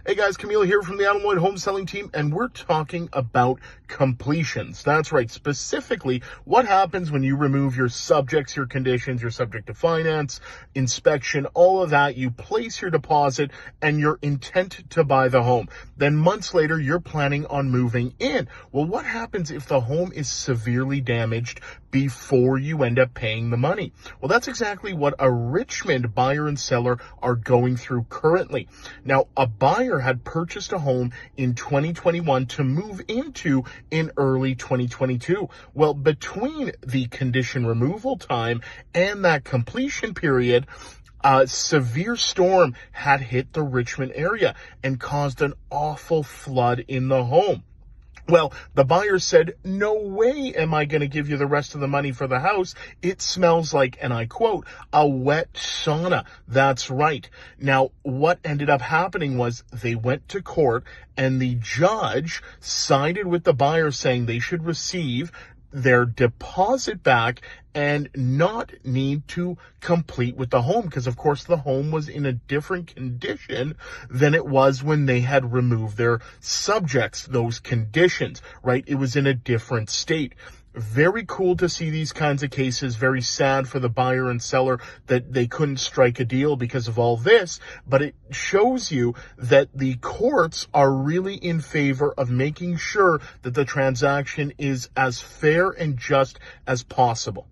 Hey guys, Camille here from the Adam Lloyd Home Selling Team, and we're talking about completions. That's right, specifically what happens when you remove your subjects, your conditions, your subject to finance, inspection, all of that. You place your deposit and your intent to buy the home. Then months later, you're planning on moving in. Well, what happens if the home is severely damaged before you end up paying the money? Well, that's exactly what a Richmond buyer and seller are going through currently. Now, a buyer had purchased a home in 2021 to move into in early 2022. Well, between the condition removal time and that completion period, a severe storm had hit the Richmond area and caused an awful flood in the home. Well, the buyer said, "No way am I going to give you the rest of the money for the house. It smells like," and I quote, "a wet sauna." That's right. Now, what ended up happening was they went to court and the judge sided with the buyer, saying they should receive their deposit back and not need to complete with the home, because of course the home was in a different condition than it was when they had removed their subjects, those conditions, right? It was in a different state. Very cool to see these kinds of cases. Very sad for the buyer and seller that they couldn't strike a deal because of all this, but it shows you that the courts are really in favor of making sure that the transaction is as fair and just as possible.